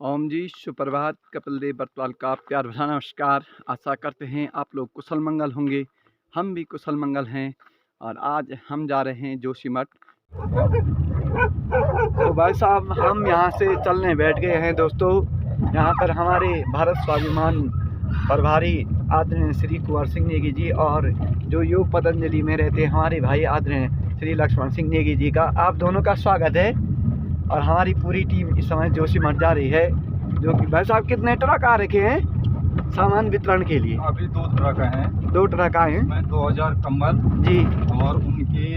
ओम जी, सुप्रभात। कपिल देव बरतवाल का प्यार भरा नमस्कार। आशा करते हैं आप लोग कुशल मंगल होंगे। हम भी कुशल मंगल हैं और आज हम जा रहे हैं जोशीमठ। तो भाई साहब, हम यहाँ से चलने बैठ गए हैं दोस्तों। यहाँ पर हमारे भारत स्वाभिमान प्रभारी आदरणीय श्री कुंवर सिंह नेगी जी और जो योग पतंजलि में रहते हैं हमारे भाई आदरणीय श्री लक्ष्मण सिंह नेगी जी का आप दोनों का स्वागत है। और हमारी पूरी टीम इस समय जोशीमठ जा रही है। जो कि भाई साहब कितने ट्रक आ रखे हैं सामान वितरण के लिए? अभी 2 ट्रक हैं। 2 ट्रक आए हैं। 2000 कंबल जी। और उनकी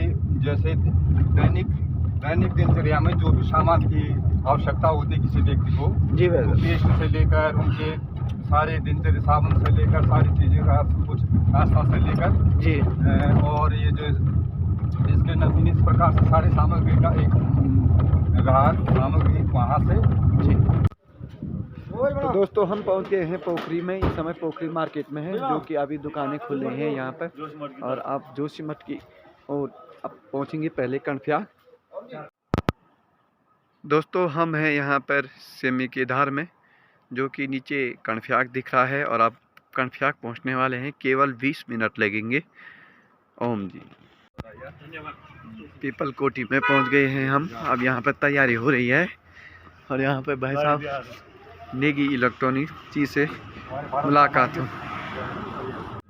जैसे दैनिक दिनचर्या में जो भी सामान की आवश्यकता होती है किसी व्यक्ति को, जी तो पेस्ट से लेकर उनके सारे दिनचर्या साबुन से लेकर सारी चीज़ें का कुछ नाश्ता से लेकर जी। और ये जो इसके नवीन इस प्रकार से सारे सामग्री का एक सामग्री वहाँ से जी। तो दोस्तों हम पहुंच गए हैं पोखरी में। इस समय पोखरी मार्केट में है, जो कि अभी दुकानें खुल रही हैं यहाँ पर। और आप जोशीमठ की और अब पहुंचेंगे पहले कणफ्याग। दोस्तों हम हैं यहाँ पर सेमी के धार में, जो कि नीचे कणफ्याग दिख रहा है और आप कणफ्याग पहुँचने वाले हैं। केवल 20 मिनट लगेंगे। ओम जी। पीपल कोटी में पहुंच गए हैं हम। अब यहाँ पर तैयारी हो रही है और यहाँ पर भाई साहब नेगी इलेक्ट्रॉनिक चीज़ से मुलाकात हो।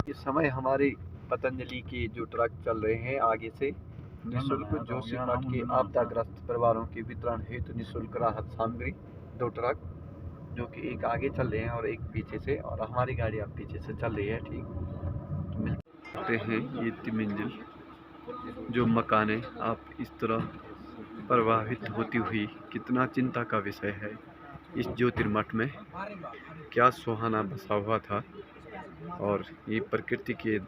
इस समय हमारे पतंजलि के जो ट्रक चल रहे हैं आगे से निःशुल्क जोशीमठ के आपदाग्रस्त परिवारों के वितरण हेतु निःशुल्क राहत सामग्री 2 ट्रक, जो कि एक आगे चल रहे हैं और एक पीछे से, और हमारी गाड़ी अब पीछे से चल रही है। ठीक मिलते हैं ये 3 मंजिल जो मकाने आप इस तरह प्रभावित होती हुई, कितना चिंता का विषय है। इस ज्योतिर्मठ में क्या सुहाना बसा हुआ था और ये प्रकृति के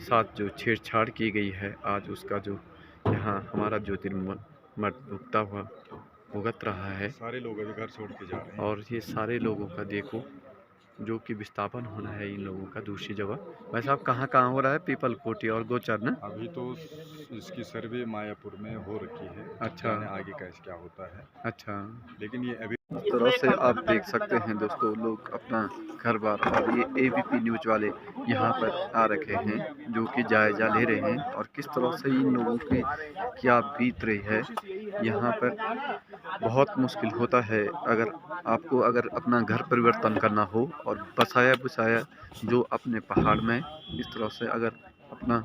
साथ जो छेड़छाड़ की गई है, आज उसका जो यहाँ हमारा ज्योतिर्मठ भुगत रहा है। सारे लोग अभी घर छोड़ के जा रहे हैं और ये सारे लोगों का देखो जो कि विस्थापन होना है इन लोगों का दूसरी जगह। भाई साहब कहाँ हो रहा है? पीपल कोटी और गोचर ना? अभी तो इसकी सर्वे मायापुर में हो रखी है। अच्छा। आगे का क्या होता है। अच्छा। लेकिन ये अभी इस तरह से आप देख सकते हैं दोस्तों, लोग अपना घर बार, और ये एबीपी न्यूज वाले यहाँ पर आ रखे हैं जो कि जायजा ले रहे हैं और किस तरह से इन लोगों की क्या बीत रही है। यहाँ पर बहुत मुश्किल होता है अगर आपको अपना घर परिवर्तन करना हो और बसाया बुसाया जो अपने पहाड़ में इस तरह से अगर अपना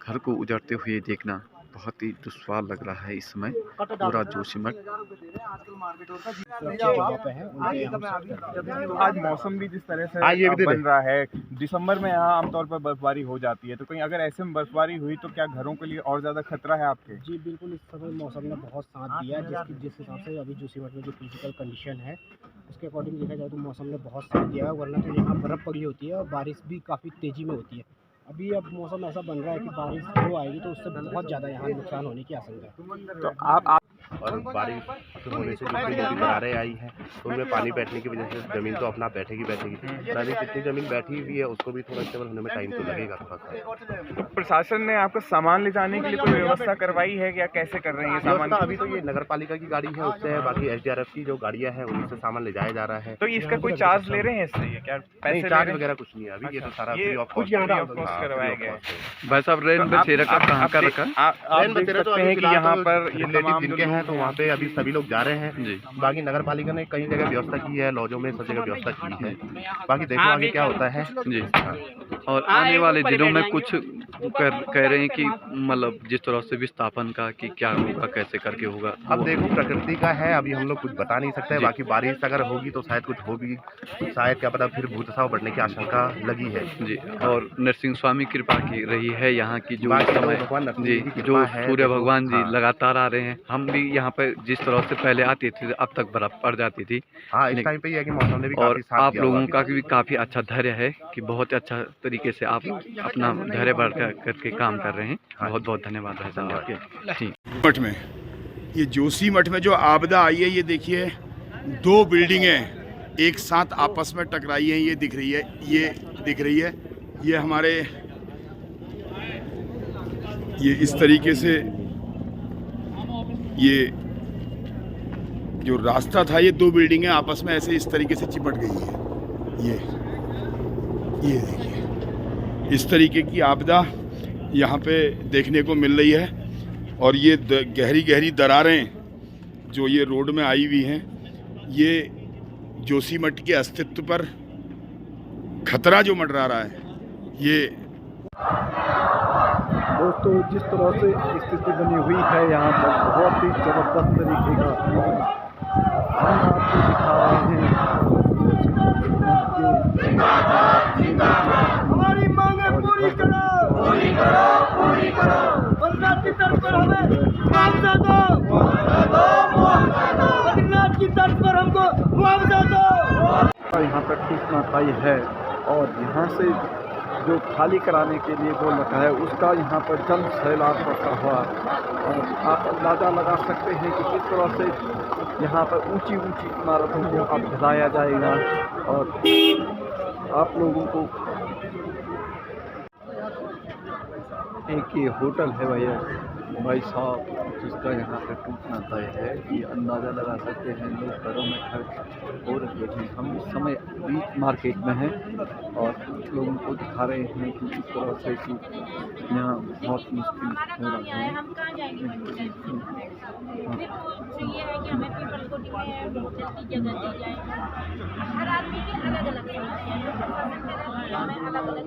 घर को उजाड़ते हुए देखना बहुत ही दुश्वार लग रहा है इस समय पूरा जोशीमठ। आज मौसम भी जिस तरह से बन रहा है, दिसंबर में यहाँ आमतौर पर बर्फबारी हो जाती है, तो कहीं अगर ऐसे में बर्फबारी हुई तो क्या घरों के लिए और ज़्यादा खतरा है आपके? जी बिल्कुल, इस समय मौसम ने बहुत साथ दिया है। जिस हिसाब से अभी जोशीमठ में जो फिजिकल कंडीशन है उसके अकॉर्डिंग देखा जाए तो मौसम ने बहुत साथ दिया है, वरना तो यहाँ बर्फ़ पड़ी होती है और बारिश भी काफ़ी तेज़ी में होती है। अब मौसम ऐसा बन रहा है कि बारिश जो आएगी तो उससे बहुत ज़्यादा यहाँ नुकसान होने की आशंका है। तो आप और बारिश होने से जितनी नदी किनारे आई है तो उनमें पानी बैठने की वजह से ज़मीन तो अपना बैठेगी पर अभी जितनी ज़मीन बैठी हुई है उसको भी थोड़ा स्टेबल होने में टाइम तो लगेगा थोड़ा सा। तो प्रशासन ने आपको सामान ले जाने के लिए कोई व्यवस्था करवाई है या कैसे कर रहे हैं सामान? अभी तो ये नगर पालिका की गाड़ी है उससे है, बाकी SDRF की जो गाड़ियाँ हैं उन्हीं से सामान ले जाया जा रहा है। तो इसका कोई चार्ज ले रहे हैं इससे? क्या पैसे चार्ज वगैरह कुछ नहीं है अभी, ये तो सारा फ्री ऑफ कॉस्ट करवाया गया है। भाई साहब रेन बसेरा का कहाँ का रखा? आप देख सकते हैं कि यहाँ पर ये तमाम जिनके हैं तो वहाँ पे अभी सभी लोग जा रहे हैं जी। बाकी नगर पालिका ने कई जगह व्यवस्था की है, लॉजों में सब जगह व्यवस्था की है, बाकी देखो आगे क्या होता है जी। और आने वाले दिनों में कुछ कह रहे हैं कि मतलब जिस तरह से विस्थापन का कि क्या होगा, कैसे करके होगा। अब देखो प्रकृति का है, अभी हम लोग कुछ बता नहीं सकते। बाकी बारिश अगर होगी तो शायद कुछ होगी, शायद क्या पता फिर भूतसाव बढ़ने की आशंका लगी है जी। और नरसिंह स्वामी कृपा की रही है यहाँ की जो भगवान जी, जो सूर्य भगवान जी लगातार आ रहे हैं। हम भी यहाँ पर जिस तरह से पहले आती थी अब तक बर्फ पड़ जाती थी। हाँ, इस टाइम पे ये है कि मौसम ने भी और काफी साथ आप दिया लोगों का भी काफ़ी अच्छा धैर्य है कि बहुत अच्छा तरीके से आप अपना धैर्य बढ़ करके काम कर रहे हैं। बहुत बहुत धन्यवाद है मठ में ये जोशीमठ में जो आपदा आई है, ये देखिए 2 बिल्डिंगें एक साथ आपस में टकराई हैं। ये दिख रही है, ये हमारे ये इस तरीके से ये जो रास्ता था, ये 2 बिल्डिंगें आपस में ऐसे इस तरीके से चिपट गई है। ये देखिए, इस तरीके की आपदा यहाँ पे देखने को मिल रही है। और ये गहरी गहरी दरारें जो ये रोड में आई हुई हैं, ये जोशीमठ के अस्तित्व पर खतरा जो मंडरा रहा है। ये दोस्तों, जिस तरह से स्थिति बनी हुई है यहाँ पर, बहुत ही ज़बरदस्त तरीके का हम आपको दिखा रहे हैं। हमारी मांगे पूरी करो, पूरी करो, पूरी करो। बद्रीनाथ की तर्ज पर हमें मुआवजा दो, बद्रीनाथ की तर्ज पर हमको मुआवजा दो। यहाँ पर टूटना तय है और यहाँ से जो खाली कराने के लिए बोल रखा है, उसका यहाँ पर जल्द सैलाब पड़ता हुआ। और आप अंदाज़ा लगा सकते हैं कि किस तरह से यहाँ पर ऊंची ऊंची इमारतों को अब ढलाया जाएगा। और आप लोगों को एक ये होटल है भाई साहब, जिसका यहाँ पे टूटना तय है। ये अंदाज़ा लगा सकते हैं, लोग घरों में खड़े हो रखे हैं। हम इस समय बीच मार्केट में हैं और लोगों को दिखा रहे हैं कि इस तरह से कि यहाँ बहुत मुश्किल हो रहा है। हम कहाँ जाएंगे? ये है कि हमें पीपल को होटल की जगह दी जाए। हर आदमी की अलग अलग समस्या है, हमें अलग अलग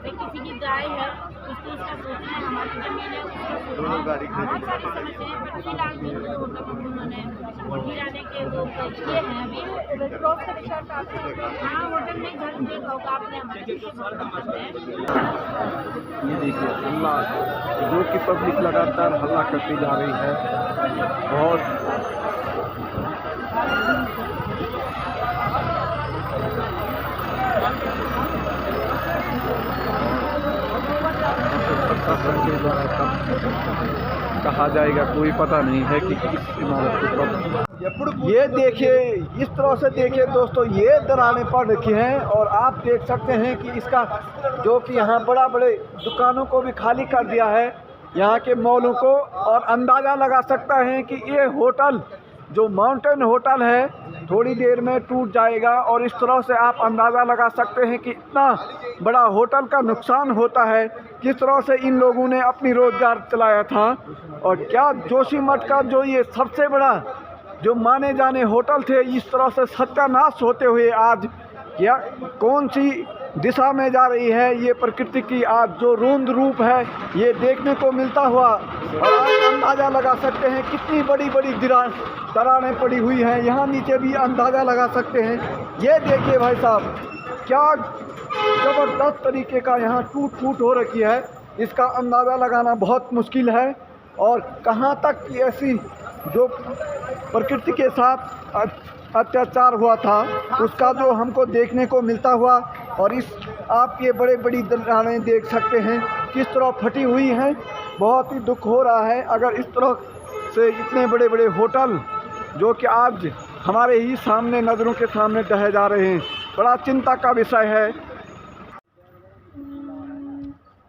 किसी की गाय है, उसको उसका सोचना है, हमारी जमीन है, बहुत सारी समस्याएं हैं। पर फिलहाल जो होटल उन्होंने गिराने के वो ये हैं अभी रेड क्रॉस का रिसोर्ट आते हैं। हाँ, होटल में घर देखा होगा आपने, हमारे ये देखिए हल्ला, जो कि पब्लिक लगातार हल्ला करती जा रही है। बहुत प्रशासन के द्वारा कब कहा जाएगा कोई पता नहीं है कि किस इमारत को कब। ये देखिए, इस तरह से देखिए दोस्तों, ये दरारें पड़ रखी हैं और आप देख सकते हैं कि इसका जो कि यहाँ बड़ा बड़े दुकानों को भी खाली कर दिया है, यहाँ के मॉलों को। और अंदाज़ा लगा सकता है कि ये होटल जो माउंटेन होटल है थोड़ी देर में टूट जाएगा। और इस तरह से आप अंदाज़ा लगा सकते हैं कि इतना बड़ा होटल का नुकसान होता है, किस तरह से इन लोगों ने अपनी रोज़गार चलाया था। और क्या जोशीमठ का जो ये सबसे बड़ा जो माने जाने होटल थे, इस तरह से सत्यानाश होते हुए आज क्या कौन सी दिशा में जा रही है। ये प्रकृति की आज जो रूंद रूप है, ये देखने को मिलता हुआ। और आप अंदाज़ा लगा सकते हैं कितनी बड़ी बड़ी दरारें पड़ी हुई हैं। यहाँ नीचे भी अंदाज़ा लगा सकते हैं। ये देखिए भाई साहब, क्या ज़बरदस्त तरीके का यहाँ टूट फूट हो रखी है। इसका अंदाज़ा लगाना बहुत मुश्किल है। और कहाँ तक की ऐसी जो प्रकृति के साथ अत्याचार हुआ था, उसका जो हमको देखने को मिलता हुआ। और इस आप ये बड़े बड़ी दरारें देख सकते हैं किस तरह फटी हुई हैं। बहुत ही दुख हो रहा है अगर इस तरह से इतने बड़े बड़े होटल जो कि आज हमारे ही सामने नज़रों के सामने ढहे जा रहे हैं, बड़ा चिंता का विषय है।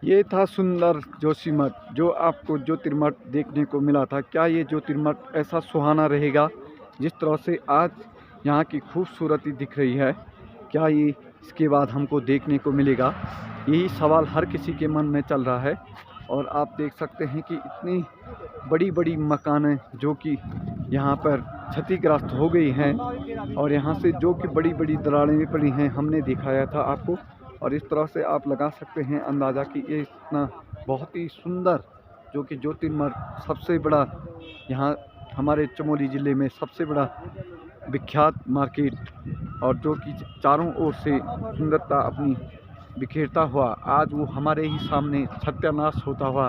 ये था सुंदर जोशीमठ, जो आपको ज्योतिर्मठ देखने को मिला था। क्या ये ज्योतिर्मठ ऐसा सुहाना रहेगा जिस तरह से आज यहाँ की खूबसूरती दिख रही है? क्या ये इसके बाद हमको देखने को मिलेगा? यही सवाल हर किसी के मन में चल रहा है। और आप देख सकते हैं कि इतनी बड़ी बड़ी मकानें जो कि यहाँ पर क्षतिग्रस्त हो गई हैं। और यहाँ से जो कि बड़ी बड़ी दरारें भी पड़ी हैं, हमने दिखाया था आपको। और इस तरह से आप लगा सकते हैं अंदाज़ा कि ये इतना बहुत ही सुंदर जो कि ज्योतिर्मठ सबसे बड़ा यहाँ हमारे चमोली ज़िले में सबसे बड़ा विख्यात मार्केट, और जो कि चारों ओर से सुंदरता अपनी बिखेरता हुआ, आज वो हमारे ही सामने सत्यानाश होता हुआ।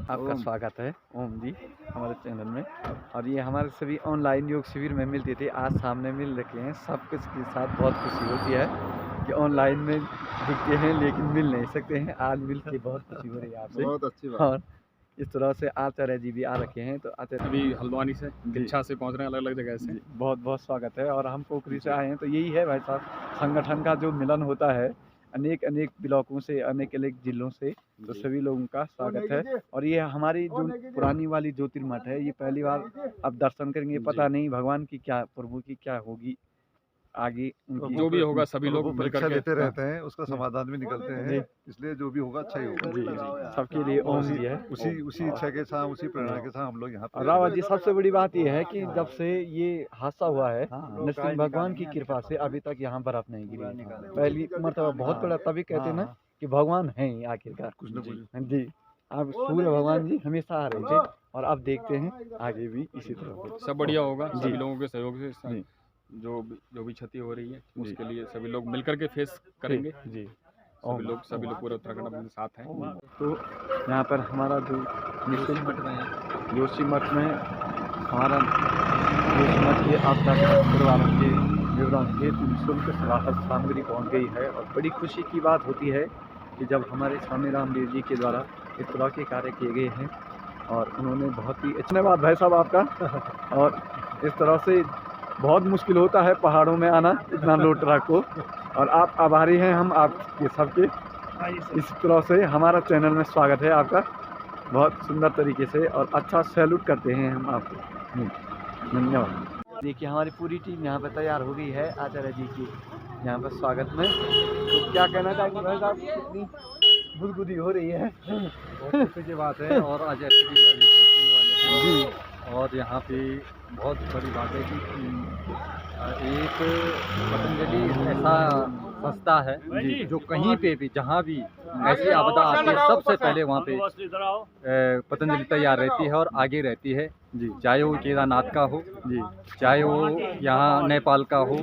आपका स्वागत है ओम जी हमारे चैनल में। और ये हमारे सभी ऑनलाइन योग शिविर में मिलते थे, आज सामने मिल रखे हैं। सब कुछ के साथ बहुत खुशी होती है कि ऑनलाइन में दिखते हैं लेकिन मिल नहीं सकते हैं। आज मिल के बहुत खुशी हो रही है आपसे, बहुत अच्छी बात। और इस तरह से आचार्य जी भी आ रखे हैं। तो आचार्य अभी हल्द्वानी से दिच्छा से पहुंच रहे हैं, अलग अलग जगह से। बहुत बहुत स्वागत है। और हम पोखरी से आए हैं, तो यही है भाई साहब, संगठन का जो मिलन होता है अनेक अनेक ब्लॉकों से, अनेक अनेक जिलों से, तो सभी लोगों का स्वागत है। और ये हमारी जो पुरानी वाली ज्योतिर्मठ है, ये पहली बार अब दर्शन करेंगे। पता नहीं भगवान की क्या, प्रभु की क्या होगी आगे, उनकी जो भी होगा सभी लोग मिल परीक्षा करके देते रहते हैं, उसका समाधान भी निकलते हैं, इसलिए जो भी होगा अच्छा ही होगा। जी सबके लिए ओम जी है। उसी इच्छा के साथ, उसी प्रेरणा के साथ हम लोग यहाँ पे रावत जी, सबसे बड़ी बात यह है कि जब से ये हादसा हुआ है, नरसिंह भगवान की कृपा से अभी तक यहाँ बर्फ नहीं गिरी। पहली मरतबा बहुत बड़ा, तभी कहते हैं ना कि भगवान है ही आखिरकार। जी अब सूर्य भगवान जी हमेशा आ रहे थे, और अब देखते हैं आगे भी इसी तरह हो। सब बढ़िया होगा सभी लोगों के सहयोग से। जो भी क्षति हो रही है उसके लिए सभी लोग मिलकर के फेस करेंगे जी। सभी लोग पूरे उत्तराखंड अपने साथ हैं। तो यहाँ पर हमारा जो जोशीमठ में हमारा जोशीमठ के आपदा परिवारों के विवरण हेतु निःशुल्क राहत सामग्री पहुँच गई है। और बड़ी खुशी की बात होती है कि जब हमारे स्वामी रामदेव जी के द्वारा इस तरह के कार्य किए गए हैं, और उन्होंने बहुत ही धन्यवाद भाई साहब आपका। और इस तरह से बहुत मुश्किल होता है पहाड़ों में आना, इतना लोड ट्रक को, और आप आभारी हैं हम आपके सबके। इस तरह से हमारा चैनल में स्वागत है आपका, बहुत सुंदर तरीके से, और अच्छा सैल्यूट करते हैं हम आपको। धन्यवाद। देखिए हमारी पूरी टीम यहाँ पर तैयार हो गई है आचार्य जी की यहाँ पर स्वागत में। तो क्या कहना चाहेंगे भाई साहब, कितनी गुदगुदी हो रही है? बहुत खुशी की बात है। और आज अभी पहुँचने वाले हैं, और यहाँ पे बहुत बड़ी बात है कि एक पतंजलि ऐसा संस्था है जो कहीं पे भी, जहाँ भी ऐसी आपदा आती है, सबसे पहले वहाँ पे पतंजलि तैयार रहती है और आगे रहती है जी। चाहे वो केदारनाथ का हो जी, चाहे वो यहाँ नेपाल का हो,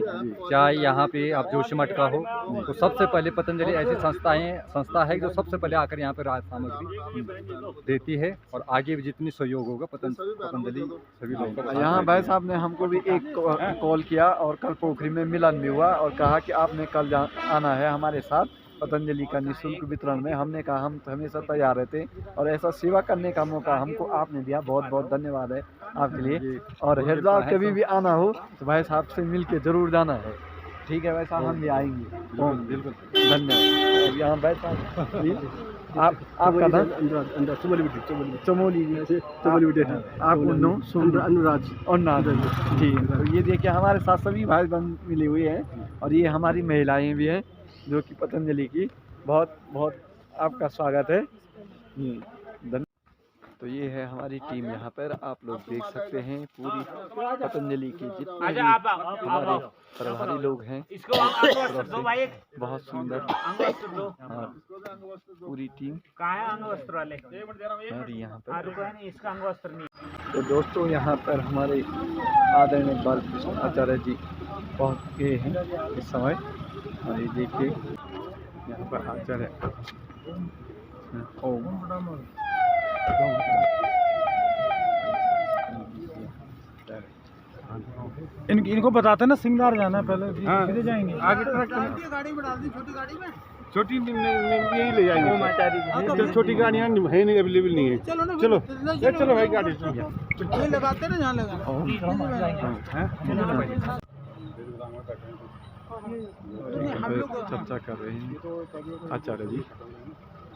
चाहे यहाँ पे आप जोशीमठ का हो, तो सबसे पहले पतंजलि ऐसी संस्था है जो सबसे पहले आकर यहाँ पे राहत सामग्री देती है। और आगे भी जितनी सहयोग होगा पतंजलि सभी लोगों का। यहाँ भाई साहब ने हमको भी एक कॉल किया, और कल पोखरी में मिलन भी हुआ, और कहा कि आपने कल आना है हमारे साथ पतंजलि का निःशुल्क वितरण में। हमने कहा हम हमेशा तैयार रहते, और ऐसा सेवा करने का मौका हमको आपने दिया, बहुत बहुत धन्यवाद है आपके लिए। और हरिद्वार कभी भी आना हो तो भाई साहब से मिल के जरूर जाना है। ठीक है भाई साहब, हम भी आएंगे। ओम बिल्कुल धन्यवाद। यहाँ भाई साहब आपका नाम? चमोली जी, आप अनुराज जी। तो ये देखिए हमारे साथ सभी भाई बहन मिले हुए हैं, और ये हमारी महिलाएं भी हैं जो कि पतंजलि की। बहुत बहुत आपका स्वागत है। तो ये है हमारी टीम यहाँ पर, आप लोग देख सकते हैं पूरी पतंजलि की जितने भी हमारे प्रभारी लोग हैं, बहुत सुंदर पूरी टीम और यहाँ पर। तो दोस्तों यहाँ पर हमारे आदरणीय बालकृष्ण आचार्य जी पहुँच गए हैं इस समय, और ये देखिए यहाँ पर आचार्य ओम इनको बताते ना सिंगार जाना है पहले, किधर जाएंगे? आगे ट्रक गाड़ी में डाल दी, छोटी गाड़ी में, छोटी यही ले जाएंगे। छोटी गाड़ियाँ है नहीं, अवेलेबल नहीं है। चलो ना, चलो भाई गाड़ी लगाते ना, जहाँ लगाना। चर्चा कर रहे हैं आचार्य जी।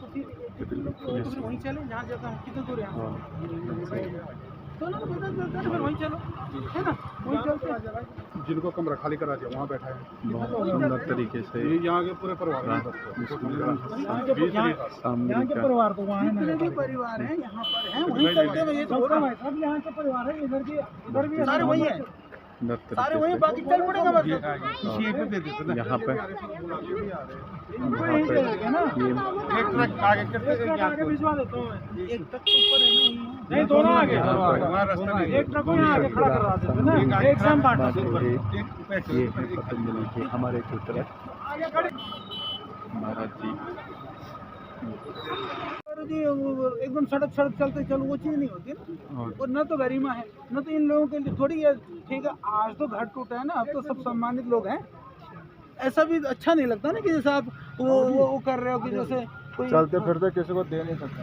वहीं चले जहाँ जगह है, कितने दूर है? चलो वहीं चलो, है ना, वहीं चलते। जिनको कमरा खाली करा दिया वहाँ बैठा है, बहुत सुंदर तरीके से यहाँ के पूरे परिवार सामने यहाँ के परिवार तो वहाँ जितने भी परिवार हैं यहाँ पर हैं, वहीं चलते हैं। ये सब यहाँ के परिवार है, इधर भी सारे वही है, सारे वही, बाकी चल पड़ेगा बस। यहाँ पे एक ट्रक आगे भिजवा देता हूँ, एक ट्रक ऊपर है ना, नहीं दोनों आगे, एक ट्रक यहाँ आगे खड़ा करवा देते ना, एक साम बांट। ये है पतंजलि के हमारे पुत्र महाराज जी। एकदम सड़क चलते चलो, वो चीज़ नहीं होती ना, और न तो गरिमा है, न तो इन लोगों के लिए थोड़ी है। ठीक है, आज तो घाट टूटा है ना, अब तो सब सम्मानित लोग हैं। ऐसा भी अच्छा नहीं लगता ना कि जैसे आप वो कर रहे हो कि जैसे कोई चलते फिरते किसी को दे नहीं सकते।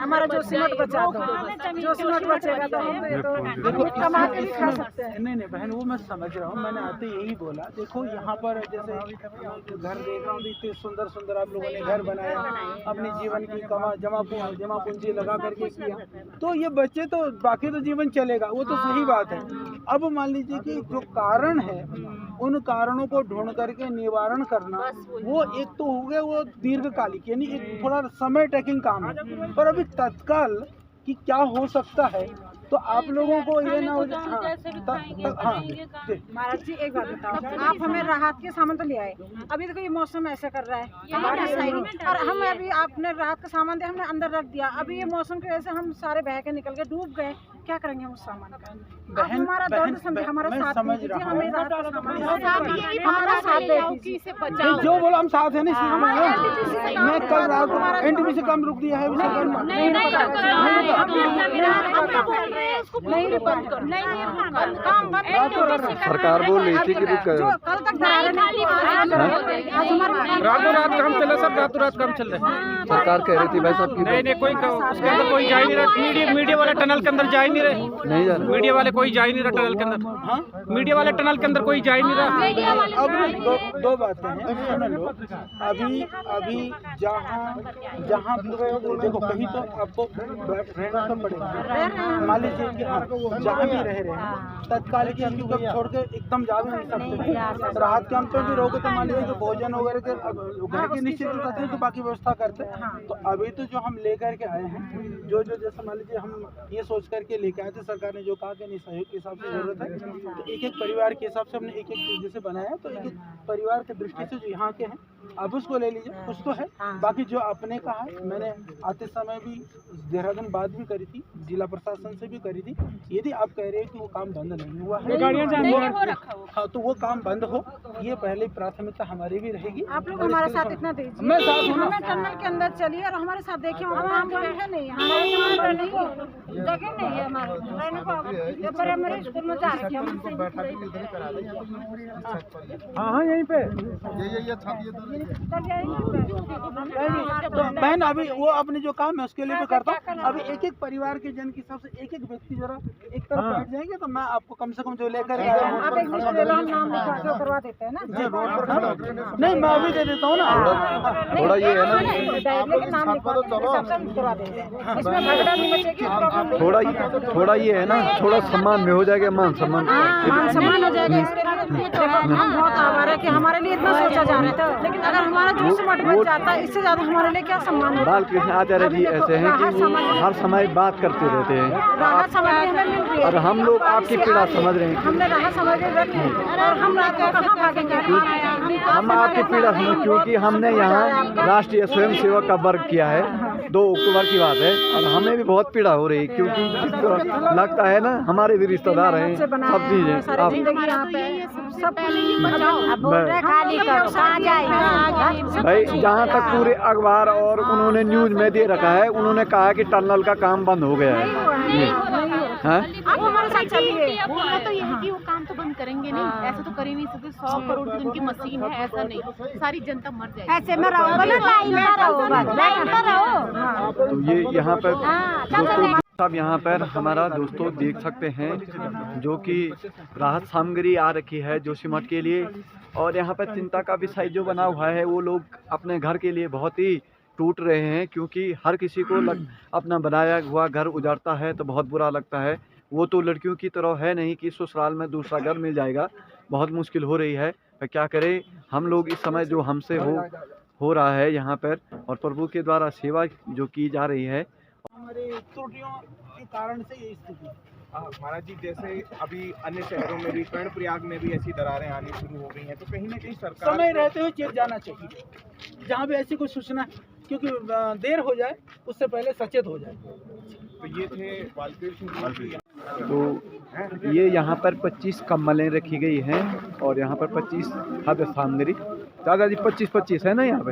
हमारा जो सिमट बचा जो सिमट बचेगा तो हम देखो कमा के भी खा सकते हैं। नहीं बहन, वो मैं समझ रहा हूँ, मैंने आते यही बोला। देखो यहाँ पर जैसे घर देख रहा हूँ, इतने सुंदर सुंदर आप लोगों ने घर बनाया, अपने जीवन की जमा पूंजी लगा करके किया, तो ये बच्चे तो बाकी तो जीवन चलेगा, वो तो सही बात है। अब मान लीजिए कि जो कारण है उन कारणों को ढूंढ करके निवारण करना, वो एक तो हो गया वो दीर्घकालिक, यानी एक थोड़ा समय टेकिंग काम है। पर अभी तत्काल कि क्या हो सकता है, तो आप लोगों को ये ना हो जाए। महाराज जी एक बात बताओ, आप हमें राहत के सामान तो ले आए, अभी देखो ये मौसम ऐसा कर रहा है और हम अभी आपने राहत का सामान दिया, हमने अंदर रख दिया, अभी ये मौसम की वजह से हम सारे बह के निकल के डूब गए, क्या करेंगे हम उस सामान का? आप हमारा दर्द समझे, हमारा साथ दीजिए, हमें राहत का सामान हमारा साथ दीजिए। जो बोलो हम साथ है ना, मैं कल रात को एनटीपी से कम रुक दिया है, सरकार बोल रही थी कि कल तक रातों रात काम चल रहा सर, रातों रात काम चल रहा है। सरकार कह रही थी भाई साहब की नहीं कोई उसके अंदर कोई जा ही नहीं रहा, मीडिया वाले टनल के अंदर जा ही नहीं रहे, नहीं जा रहा, मीडिया वाले कोई जा ही नहीं रहा टनल के अंदर, मीडिया वाले टनल के अंदर कोई जा ही नहीं रहा। अब दो बातें हैं, सुन लो। अभी जहाँ देखो कहीं तो आपको रहना तो पड़ेगा। मान लीजिए कि जहाँ भी रह रहे हैं तत्कालिक हम छोड़ के एकदम जा भी नहीं सकते। राहत कैंप में भी रहोगे तो मान लीजिए कि भोजन वगैरह के घर के निश्चित करते हैं, तो बाकी व्यवस्था करते हैं। तो अभी तो जो हम लेकर के आए हैं, जो जैसे मान लीजिए हम ये सोच करके लेके आए थे, सरकार ने जो कहा कि नहीं सहयोग के हिसाब से जरूरत है, तो एक एक परिवार के हिसाब से हमने एक एक जैसे बनाया, तो एक एक परिवार की दृष्टि से जो यहाँ के हैं अब उसको ले लीजिए, कुछ तो है। बाकी जो आपने कहा, मैंने आते समय भी देहरादून बात भी करी थी, जिला प्रशासन से भी करी थी। यदि आप कह रहे हैं कि वो काम बंद नहीं हुआ है, हाँ, तो वो काम बंद हो, ये पहले प्राथमिकता हमारी भी रहेगी। आप लोग हमारे साथ इतना दीजिए, मैं साथ हूँ ना। हमें टनल के अंदर चलिए और हमारे साथ देखिए, वहाँ है नहीं, हमारे नहीं जगह नहीं है हमारे रहने को। हमारे स्कूल में जा रहे हाँ यहीं पे तो बहन, अभी वो आपने जो काम है उसके लिए भी करता हूँ। अभी एक एक परिवार के जन के हिसाब से एक एक व्यक्ति जरा एक तरफ बैठ जाएंगे, तो मैं आपको कम से कम जो लेकर आप एक मिनट ले लो, हम नाम लिखा के करवा देते हैं ना। नहीं, मैं अभी दे देता हूँ ना। थोड़ा ये है ना, लेकिन नाम लिखवा करवा देते हैं, इसमें झगड़ा नहीं बचेगी, प्रॉब्लम थोड़ा ये है ना, थोड़ा सम्मान में हो जाएगा, मान सम्मान हो जाएगा। इसके लिए हम बहुत आभार है कि हमारे लिए इतना सोचा जा रहा था, लेकिन अगर हमारा जो सिमट बच जाता है, इससे ज्यादा हमारे लिए क्या सम्मान होता है। बालकृष्ण आचार्य जी ऐसे हैं कि हर समय बात करते रहते हैं, राहत समझ हमें मिल रही है, और हम लोग आपकी पीड़ा समझ रहे हैं। हमने राहत समझ रखी है, और हम रात को कहाँ भागेंगे? हम आपकी पीड़ा समझ, क्योंकि हमने यहाँ राष्ट्रीय स्वयं सेवक का वर्ग किया है, 2 अक्टूबर की बात है, और हमें भी बहुत पीड़ा हो रही है, क्योंकि लगता है ना हमारे भी रिश्तेदार हैं, सब चीज़ें आप भाई। जहाँ तक पूरे अखबार और उन्होंने न्यूज में दे रखा है, उन्होंने कहा कि टनल का काम बंद हो गया है। आप हमारे साथ चलिए, तो ये है कि वो काम तो बंद करेंगे नहीं, ऐसा तो कर ही नहीं सकते। 100 करोड़ की उनकी मशीन है, ऐसा नहीं, सारी जनता मर जाएगी। ऐसे में रहो, तो ये यहाँ पर दोस्तों, अब यहाँ पर हमारा दोस्तों देख सकते हैं जो कि राहत सामग्री आ रखी है जोशीमठ के लिए, और यहाँ पर चिंता का विषय जो बना हुआ है, वो लोग अपने घर के लिए बहुत ही टूट रहे हैं, क्योंकि हर किसी को अपना बनाया हुआ घर उजाड़ता है तो बहुत बुरा लगता है। वो तो लड़कियों की तरह है नहीं कि ससुराल में दूसरा घर मिल जाएगा, बहुत मुश्किल हो रही है। क्या करें हम लोग इस समय, जो हमसे हो रहा है यहाँ पर, और प्रभु के द्वारा सेवा जो की जा रही है, हमारे त्रुटियों के कारण से ये स्थिति। महाराज जी, जैसे अभी अन्य शहरों में भी, कर्णप्रयाग में भी ऐसी दरारें आनी शुरू हो गई हैं, तो कहीं ना कहीं सरकार समय रहते हुए चेत जाना चाहिए, जहाँ भी ऐसी कोई सूचना, क्योंकि देर हो जाए उससे पहले सचेत हो जाए। तो ये थे बालकृष्ण। तो ये यहाँ पर 25 कम्बलें रखी गई हैं, और यहाँ पर 25 खाद्य सामग्री, दादाजी 25 है ना यहाँ पे?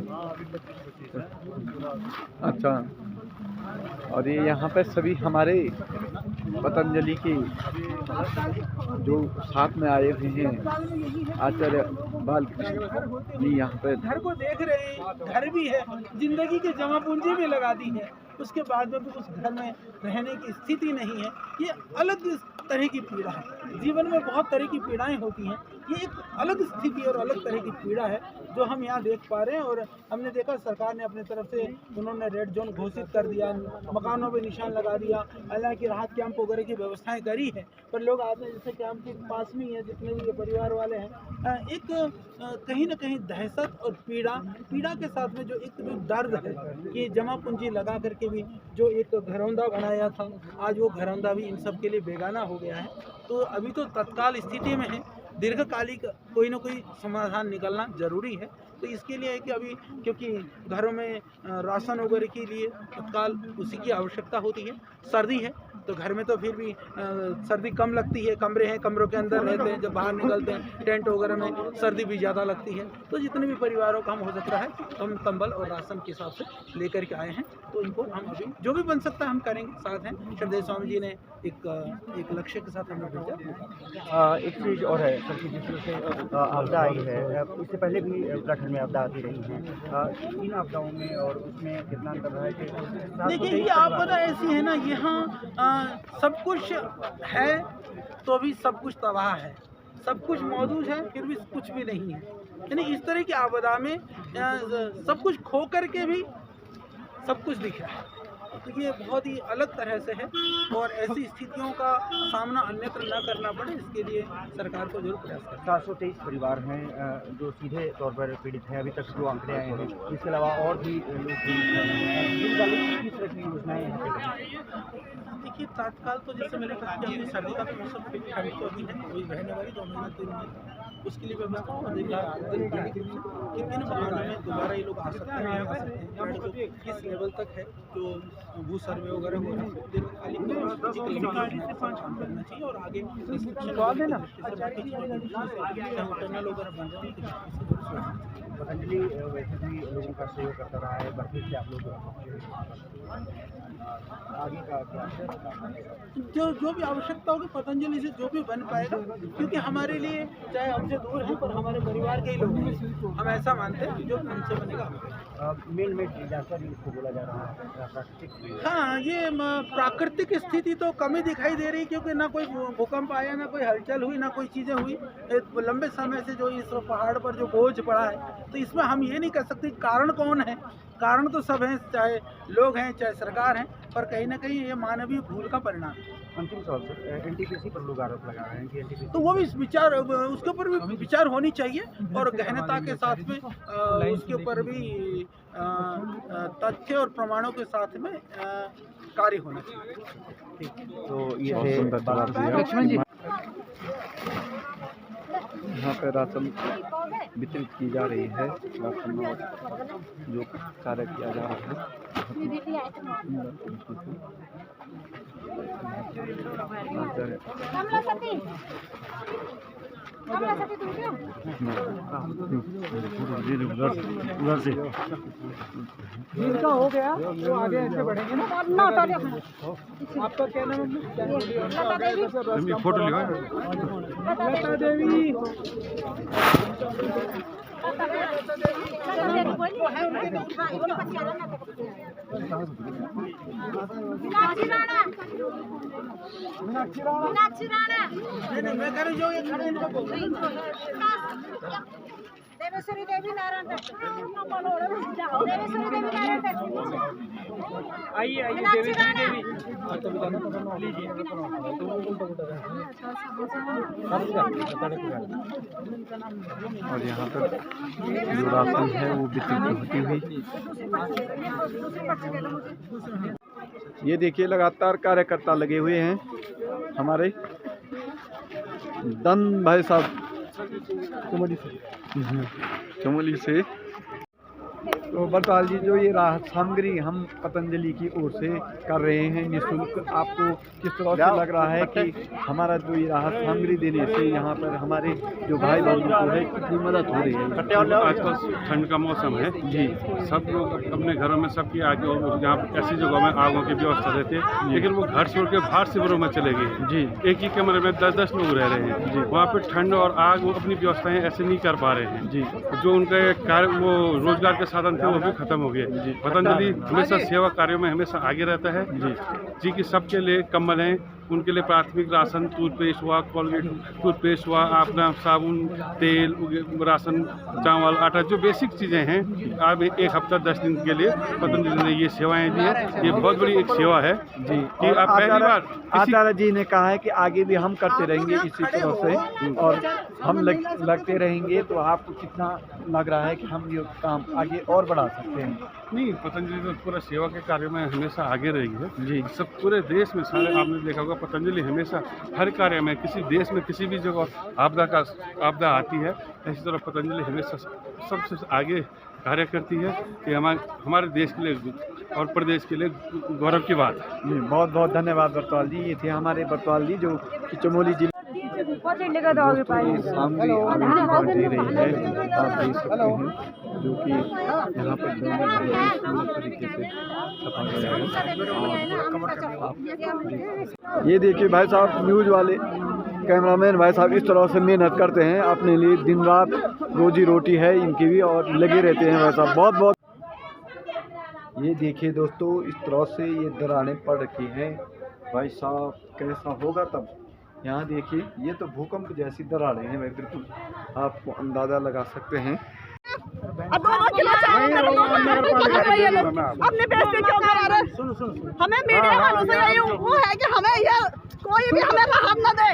अच्छा, और ये यहाँ पर सभी हमारे पतंजलि के जो साथ में आए हुए हैं आचार्य बालकृष्ण जी यहाँ पे घर को देख रहे हैं, घर भी है, जिंदगी की जमा पूंजी भी लगा दी है, उसके बाद में भी उस घर में रहने की स्थिति नहीं है। ये अलग तरह की पीड़ा है। जीवन में बहुत तरह की पीड़ाएं होती हैं, ये एक अलग स्थिति और अलग तरह की पीड़ा है जो हम यहाँ देख पा रहे हैं। और हमने देखा सरकार ने अपनी तरफ से उन्होंने रेड जोन घोषित कर दिया, मकानों पे निशान लगा दिया, हालांकि राहत कैंप वगैरह की व्यवस्थाएं करी है, पर लोग आते हैं जैसे कैंप के पास में ही है, जितने भी ये परिवार वाले हैं, एक कहीं ना कहीं दहशत और पीड़ा के साथ में जो एक जो दर्द है कि जमा पूंजी लगा करके भी जो एक घरौंदा बनाया था, आज वो घरौंदा भी इन सब के लिए बेगाना हो गया है। तो अभी तो तत्काल स्थिति में है, दीर्घकालिक कोई ना कोई समाधान निकलना जरूरी है। तो इसके लिए है कि अभी क्योंकि घरों में राशन वगैरह के लिए तत्काल उसी की आवश्यकता होती है। सर्दी है तो घर में तो फिर भी सर्दी कम लगती है, कमरे हैं, कमरों के अंदर रहते हैं, जब बाहर निकलते हैं टेंट वगैरह में सर्दी भी ज़्यादा लगती है। तो जितने भी परिवारों का हम हो सकता है तो हम कंबल और राशन के हिसाब से लेकर के आए हैं। तो इनको हम अभी जो भी बन सकता है हम करेंगे, साथ हैं श्रद्धेय स्वामी जी ने एक लक्ष्य के साथ हमें भेजा। एक चीज़ और है सर कि जिस तरह से आपदा आई है, इससे पहले भी उत्तराखंड में आपदा आती रही है, इन आपदाओं में और उसमें कितना अंतर रहा है कि देखिए ये आपदा ऐसी है ना, यहाँ सब कुछ है तो भी सब कुछ तबाह है, सब कुछ मौजूद है फिर भी कुछ भी नहीं है। यानी इस तरह की आपदा में सब कुछ खो करके भी सब कुछ दिख रहा है। तो ये बहुत ही अलग तरह से है और ऐसी स्थितियों का सामना अन्यत्र न करना पड़े, इसके लिए सरकार को जरूर प्रयास करना। 723 परिवार हैं जो सीधे तौर पर पीड़ित हैं, अभी तक जो आंकड़े आए हैं, इसके अलावा और भी लोग किस तरह की योजनाएं यहाँ पे? देखिए तत्काल तो जैसे मैंने कहा कि अभी सर्दी का मौसम ठंड तो अभी है, वही रहने वाली 2 महीना 3 महीने उसके लिए व्यवस्था हो जाएगी। कितने मकानों में दोबारा ये लोग आ सकते हैं, आ सकते हैं, यहाँ पर जो किस लेवल तक है जो भू सर्वे वगैरह हो रहा है, काम करना चाहिए और आगे टनल वगैरह बन जाए। पतंजलि वैसे भी लोगों का सहयोग करता रहा है, बर्फी से आप लोग आगे का जो भी आवश्यकता होगी पतंजलि से जो भी बन पाएगा, क्योंकि हमारे लिए चाहे हमसे दूर है पर हमारे परिवार के ही लोग हैं, हम ऐसा मानते हैं जो हमसे बनेगा। मेन डिजास्टर इसको बोला जा रहा है प्राकृतिक। हाँ, ये प्राकृतिक स्थिति तो कम ही दिखाई दे रही, क्योंकि ना कोई भूकंप आया, ना कोई हलचल हुई, ना कोई चीज़ें हुई। लंबे समय से जो इस पहाड़ पर जो बोझ पड़ा है, तो इसमें हम ये नहीं कह सकते कारण कौन है। कारण तो सब हैं, चाहे लोग हैं चाहे सरकार हैं, पर कहीं ना कहीं ये मानवीय भूल का परिणाम है। अंतिम सवाल सर, एनटीपीसी पर लोग आरोप लगा रहे हैं कि एनटीपीसी, तो वो भी विचार, उसके ऊपर भी विचार होनी चाहिए और गहनता के साथ में उसके ऊपर भी तथ्य और प्रमाणों के साथ में कार्य होना चाहिए। तो ये लक्ष्मण जी यहाँ पे राशन वितरित की जा रही है, राशन और जो कार्य किया जा रहा है। उधर से जिनका हो गया तो आगे ऐसे बढ़ेंगे ना। आपका क्या नाम है? फोटो लिया लता देवी। मीनाक्षी राणा। नहीं, मैं कह रही हूँ जो ये खड़े हैं इनको बोलो। देवेश्वरी देवी नारायण देवेश्वरी देवी नारायण आइए आइए देवेश्वरी देवी और यहाँ पर जो राशन है वो वितरित होती हुई। ये देखिए लगातार कार्यकर्ता लगे हुए हैं हमारे दन भाई साहब चमोली से तो बरताल जी, जो ये राहत सामग्री हम पतंजलि की ओर से कर रहे हैं निःशुल्क, आपको किस तरह से लग रहा है कि हमारा जो ये राहत सामग्री देने से यहाँ पर हमारे जो भाई बहनों को है कितनी मदद हो रही है? आजकल ठंड का मौसम है जी, सब लोग अपने घरों में सबकी आगे और यहाँ पर ऐसी जगहों में आगों की व्यवस्था रहती है, लेकिन वो घर छोड़ के बाहर शिविरों में चले गए जी। एक ही कमरे में 10-10 लोग रह रहे हैं जी। वहाँ पे ठंड और आग वो अपनी व्यवस्थाएं ऐसे नहीं कर पा रहे हैं जी। जो उनके कार्य वो रोजगार के साधन थे वो भी खत्म हो गए जी। पतंजलि हमेशा सेवा कार्यों में हमेशा आगे रहता है जी कि सबके लिए कम्बल हैं, उनके लिए प्राथमिक राशन, टूथपेस्ट हुआ, कोलगेट टूथपेस्ट हुआ, अपना साबुन, तेल, राशन, चावल, आटा, जो बेसिक चीज़ें हैं। अब 1 हफ्ता 10 दिन के लिए पतंजलि ने ये सेवाएं दी हैं। ये बहुत बड़ी एक सेवा है जी कि आप पहली बार आचार्य जी ने कहा है कि आगे भी हम करते रहेंगे इसी तरह से, और हम लगते रहेंगे। तो आपको कितना लग रहा है कि हम ये काम आगे और बढ़ा सकते हैं? नहीं, पतंजलि तो पूरा सेवा के कार्य में हमेशा आगे रही है जी। सब पूरे देश में सारे आपने देखा होगा, पतंजलि हमेशा हर कार्य में, किसी देश में किसी भी जगह आपदा आती है, इसी तरह पतंजलि हमेशा सबसे आगे कार्य करती है कि हमारे देश के लिए और प्रदेश के लिए गौरव की बात है। बहुत बहुत धन्यवाद बरताल जी। ये थे हमारे बरताल जी जो कि चमोली जिले सामग्री दे रही है, आप देख सकते हैं, जो कि यहाँ पर सुंदर तरीके से छपा गया है। ये देखिए भाई साहब, न्यूज़ वाले कैमरामैन भाई साहब इस तरह से मेहनत करते हैं अपने लिए, दिन रात रोजी रोटी है इनकी भी, और लगे रहते हैं भाई साहब। बहुत बहुत ये देखिए दोस्तों, इस तरह से ये दरारें पड़ रखी हैं भाई साहब, कैसा होगा तब। यहाँ देखिए, ये तो भूकंप जैसी दरारें हैं भाई, बिल्कुल आपको अंदाज़ा लगा सकते हैं। अपने बेइज्जती क्यों करा रहे? हमें मीडिया वालों से यही वो है कि हमें ये कोई भी हमें राहत न दे।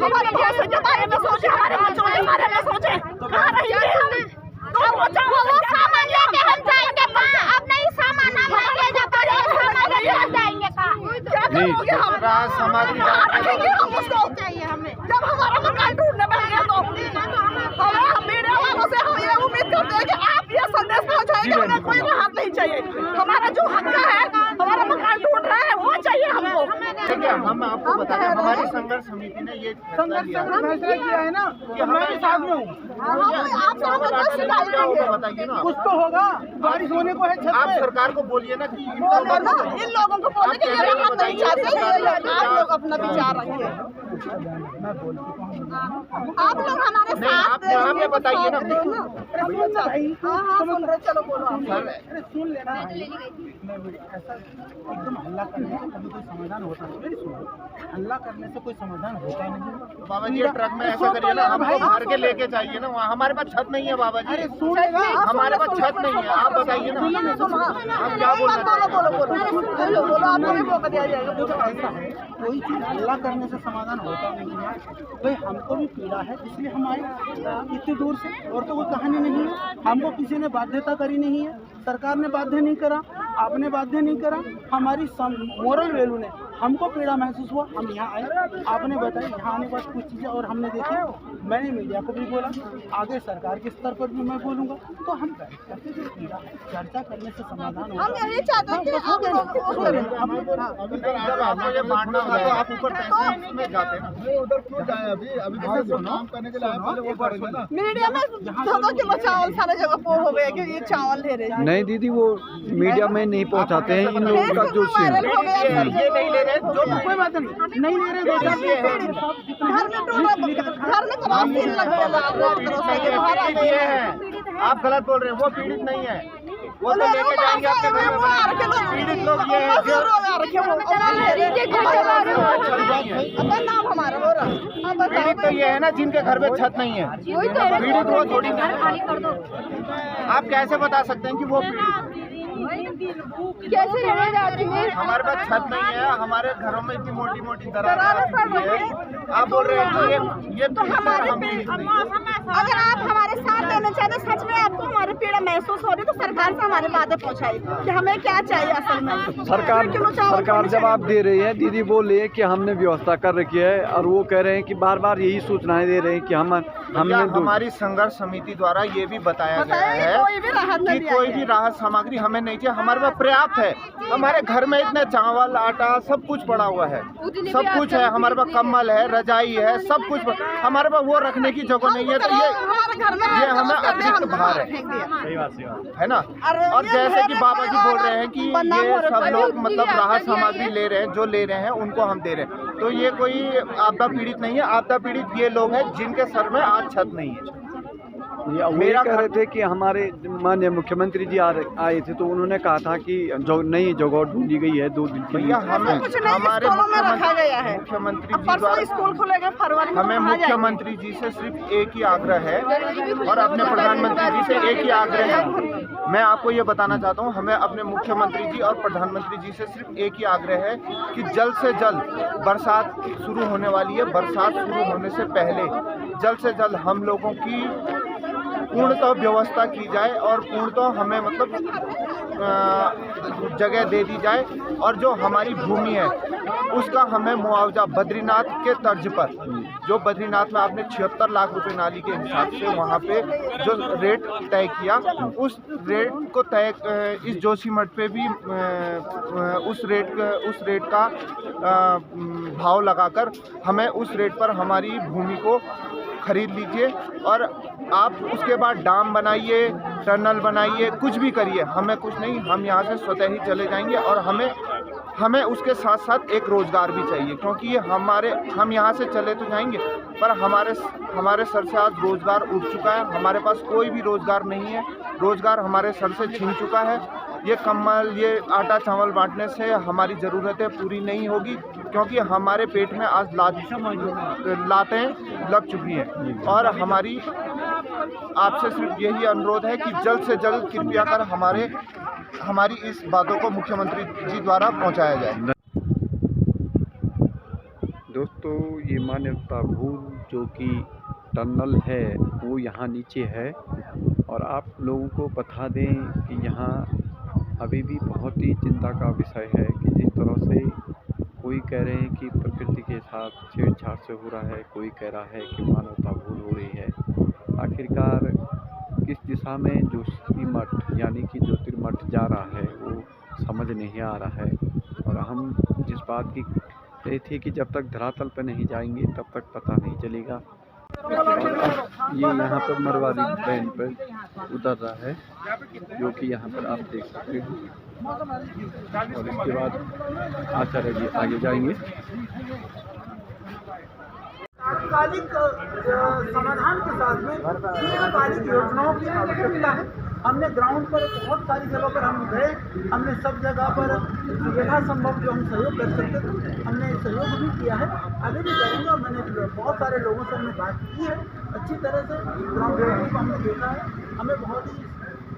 हमारे भविष्य के बारे में सोचे, हमारे बच्चों के बारे में सोचे। कहाँ रहेंगे हम? तो वो सामान लेके हम जाएंगे कहाँ? अब नहीं सामान हम लेके जाएंगे कहाँ? क्या करोगे हम? सामग्री रहेंगे हम उसको चाहिए हमें। जब हमारा मकान टूटने बैठेगा तो हमें मीडिया वालों से हम ये उम्मीद करते हैं कि आप ये संदेश पहुँचाएंगे, हमें कोई राहत नहीं चाहिए। हमारा जो हक है, हमारा मकान टूट रहा है, वो चाहिए हमको। ठीक है, हम आपको बता दें, हमारी संघर्ष समिति ने ये फैसला किया है ना कि मैं भी साथ में हूँ। बताइए ना, कुछ तो होगा, बारिश होने को है। आप सरकार को बोलिए ना कि इन लोगों को बोले कि ये राहत नहीं चाहते, आप लोग अपना विचार रखिए। आप लोग हमारे साथ आप में बताइए ना। चलो बोलो, सुन लेना। ऐसा एकदम हल्ला करने से कभी कोई समाधान होता नहीं। हल्ला करने से कोई समाधान होता नहीं। बाबा जी, ट्रक में ऐसा करिए ना, हमको भर के लेके चाहिए ना। वहाँ हमारे पास छत नहीं है बाबा जी। अरे सुनेगा, हमारे पास छत नहीं है, आप बताइए ना। हम क्या बोल रहे हैं? बोलो, आपको भी मौका दिया जाएगा। ऐसा है, कोई चीज़ हल्ला करने से समाधान होता नहीं है। भाई हमको भी पीड़ा है, इसलिए हम आए इतनी दूर से, और तो कोई कहानी नहीं है। हमको किसी ने बाध्यता करी नहीं है, सरकार ने बाध्य नहीं करा, आपने बाध्य नहीं करा, हमारी मोरल वैल्यू ने हमको पीड़ा महसूस हुआ, हम यहाँ आए। आपने बताया यहाँ आने के बाद कुछ चीज़ें और हमने देखी, मैंने मीडिया को भी बोला, आगे सरकार के स्तर पर भी मैं बोलूँगा। तो हम चर्चा करने से समाधान होगा। हम यही चाहते हैं कि आपको ये बांटना होगा तो आप ऊपर पैसे में जाते हैं ना। उधर क्यों जाए? अभी काम करने के लिए मीडिया में किलो चावल सारे जगह पोल हो गया कि ये चावल ले रहे हैं। नहीं दीदी, वो मीडिया में नहीं पहुंचाते हैं, इन लोगों का जो सीन है। ये नहीं ले रहे, जो कोई बात नहीं ले रहे। घर में तमाम सीन लग ये है, आप गलत बोल रहे हैं। वो पीड़ित नहीं है, वो तो लेके जाएंगे आपके घर में। पीड़ित लोग ये है जो नाम हमारा हो रहा। पीड़ित तो ये है ना जिनके घर में छत नहीं है। पीड़ित वो थोड़ी आप कैसे बता सकते हैं कि वो पीड़ित? कैसे रहने जाती है? हमारे पास छत नहीं है, हमारे घरों में इतनी मोटी मोटी दरारें पड़ रही है। आप बोल रहे हैं कि ये तो हमारे अगर आप हमारे साथ देना चाहते, सच में आपको हमारी पीड़ा महसूस हो रही, तो सरकार से हमारी बातें पहुँचाई कि हमें क्या चाहिए असल में। सरकार जवाब दे रही है। दीदी बोले कि हमने व्यवस्था कर रखी है, और वो कह रहे हैं कि बार बार यही सूचनाएं दे रहे हैं कि हम भैया हमारी संघर्ष समिति द्वारा ये भी बताया गया है कि कोई भी राहत सामग्री हमें नहीं चाहिए, हमारे पास पर्याप्त है। हमारे घर में इतने चावल आटा सब कुछ पड़ा हुआ है, सब कुछ है, हमारे पास कम्बल है, रजाई है, सब कुछ हमारे पास, वो रखने की जगह नहीं है। तो ये हमें अतिरिक्त भार है ना। और जैसे कि बाबा जी बोल रहे हैं कि ये सब लोग मतलब राहत सामग्री ले रहे हैं, जो ले रहे हैं उनको हम दे रहे हैं, तो ये कोई आपदा पीड़ित नहीं है। आपदा पीड़ित ये लोग हैं जिनके सर में आज छत नहीं है। मेरा कह रहे थे कि हमारे माननीय मुख्यमंत्री जी आए थे, तो उन्होंने कहा था कि जो नई जगह ढूंढी गई है 2 दिन के लिए। हमें हमारे मुख्यमंत्री जी द्वारा स्कूल खुलेगा फरवरी, हमें मुख्यमंत्री जी से सिर्फ एक ही आग्रह है और अपने प्रधानमंत्री जी से एक ही आग्रह है। मैं आपको ये बताना चाहता हूँ, हमें अपने मुख्यमंत्री जी और प्रधानमंत्री जी से सिर्फ एक ही आग्रह है कि जल्द से जल्द बरसात शुरू होने वाली है, बरसात शुरू होने से पहले जल्द से जल्द हम लोगों की पूर्णतः व्यवस्था की जाए और पूर्णतः हमें मतलब जगह दे दी जाए, और जो हमारी भूमि है उसका हमें मुआवजा बद्रीनाथ के तर्ज पर, जो बद्रीनाथ में आपने 76 लाख रुपए नाली के हिसाब से वहाँ पे जो रेट तय किया, उस रेट को तय इस जोशीमठ पे भी उस रेट का भाव लगाकर हमें उस रेट पर हमारी भूमि को खरीद लीजिए, और आप उसके बाद डाम बनाइए, टनल बनाइए, कुछ भी करिए, हमें कुछ नहीं, हम यहाँ से स्वतः ही चले जाएंगे। और हमें उसके साथ साथ एक रोज़गार भी चाहिए, क्योंकि ये हम यहाँ से चले तो जाएंगे पर हमारे सर से आज रोज़गार उठ चुका है, हमारे पास कोई भी रोज़गार नहीं है, रोज़गार हमारे सर से छीन चुका है। ये कम्बल, ये आटा चावल बांटने से हमारी ज़रूरतें पूरी नहीं होगी, क्योंकि हमारे पेट में आज लातें लग चुकी हैं। और हमारी आपसे सिर्फ यही अनुरोध है कि जल्द से जल्द कृपया कर हमारी इस बातों को मुख्यमंत्री जी द्वारा पहुंचाया जाए। दोस्तों, ये मानवता भूल जो कि टनल है वो यहाँ नीचे है, और आप लोगों को बता दें कि यहाँ अभी भी बहुत ही चिंता का विषय है कि जिस तरह से कोई कह रहे हैं कि प्रकृति के साथ छेड़छाड़ से हो रहा है, कोई कह रहा है कि मानवता भूल हो रही है। आखिरकार किस दिशा में जोशीमठ यानी कि ज्योतिर्मठ जा रहा है वो समझ नहीं आ रहा है, और हम जिस बात की कही थी कि जब तक धरातल पर नहीं जाएंगे तब तक पता नहीं चलेगा। ये यहाँ पर मरवाड़ी बहन पर उतर रहा है, जो कि यहाँ पर आप देख सकते हैं, और इसके बाद आचार्य जी आगे जाएंगे। तात्कालिक समाधान के साथ में दीर्घकालिक योजनाओं की आवश्यकता है। हमने ग्राउंड पर बहुत सारी जगहों पर हम गए, हमने सब जगह पर यथासंभव जो हम सहयोग कर सकते थे हमने सहयोग भी किया है, आगे भी करेंगे। और मैंने बहुत सारे लोगों से हमने बात की है अच्छी तरह से, ग्राउंड रियलिटी को हमने देखा है। हमें बहुत ही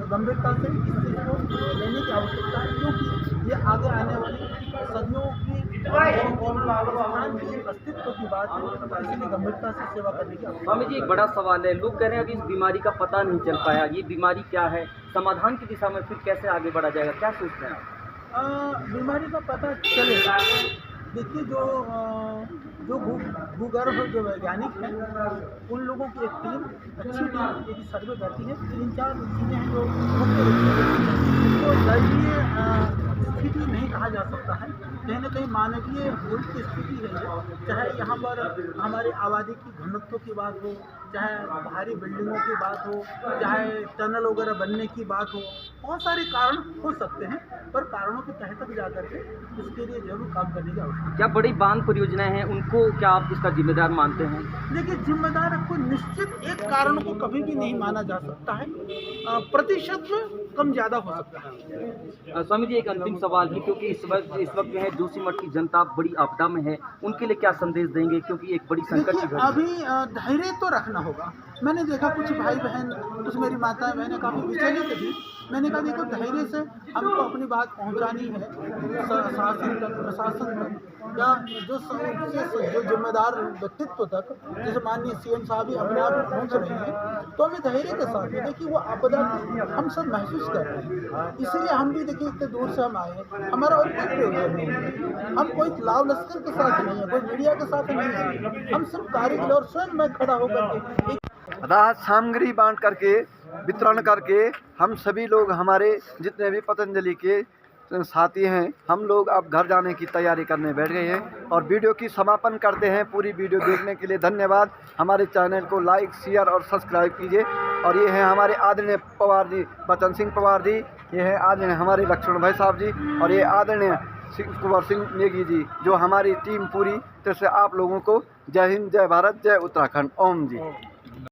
गंभीरता से इस चीज़ को लेने की आवश्यकता है, क्योंकि ये आगे आने वाली सदियों की अस्तित्व की बात है, इसलिए गंभीरता से सेवा करने की आवश्यकता है। स्वामी जी, एक बड़ा सवाल है, लोग कह रहे हैं अभी इस बीमारी का पता नहीं चल पाया, ये बीमारी क्या है, समाधान की दिशा में फिर कैसे आगे बढ़ा जाएगा, क्या सोचते हैं आप? बीमारी का पता चलेगा। देखिए, जो भूगर्भ जो वैज्ञानिक हैं उन लोगों की एक टीम, अच्छी टीम यदि सर्वे करती है, 3-4 चीज़ें हैं जो मुख्य रूप से तो दयनीय स्थिति नहीं कहा जा सकता है, कहीं न कहीं मानवीय भूल की स्थिति है। चाहे यहाँ पर हमारे आबादी की घनत्व की बात हो, चाहे भारी बिल्डिंगों की बात हो, चाहे टनल वगैरह बनने की बात हो, बहुत सारे कारण हो सकते हैं, पर कारणों के तह तक जा करके इसके लिए जरूर काम करने की आवश्यकता है। क्या बड़ी बांध परियोजनाएं हैं, उनको क्या आप इसका जिम्मेदार मानते हैं? देखिए, जिम्मेदार को निश्चित एक कारण को कभी भी नहीं माना जा सकता है, प्रतिशत कम ज़्यादा हो सकता है। स्वामी जी, एक अंतिम सवाल है, क्योंकि इस वक्त जो है जोशीमठ की जनता बड़ी आपदा में है, उनके लिए क्या संदेश देंगे, क्योंकि एक बड़ी संकट की घड़ी है। अभी धैर्य तो रखना होगा। मैंने देखा कुछ भाई बहन, कुछ मेरी माताएं बहनें काफ़ी विचलित थी, मैंने कहा देखो धैर्य से हमको अपनी बात पहुंचानी है शासन तक, प्रशासन तक, या जो जिम्मेदार व्यक्तित्व तक, जैसे माननीय सीएम साहब भी अपने आप पहुंच रहे हैं, तो हमें धैर्य के साथ में देखिए वो आपदा हम सब महसूस कर रहे हैं, इसीलिए हम भी देखिए इतने दूर से हम आए हैं, हमारा और कोई प्रयोजन नहीं है, हम कोई लाव लश्कर के साथ नहीं है, कोई मीडिया के साथ नहीं है, हम सिर्फ कार्य के लिए और स्वयं मैं खड़ा होकर के राहत सामग्री बांट करके, वितरण करके हम सभी लोग, हमारे जितने भी पतंजलि के साथी हैं, हम लोग अब घर जाने की तैयारी करने बैठ गए हैं और वीडियो की समापन करते हैं। पूरी वीडियो देखने के लिए धन्यवाद। हमारे चैनल को लाइक, शेयर और सब्सक्राइब कीजिए। और ये हैं हमारे आदरणीय पवार जी, बचन सिंह पवार जी, ये हैं आदरणीय हमारे लक्ष्मण भाई साहब जी, और ये आदरणीय कुंवर सिंह नेगी जी, जो हमारी टीम पूरी तरह से आप लोगों को जय हिंद, जय भारत, जय उत्तराखंड। ओम जी।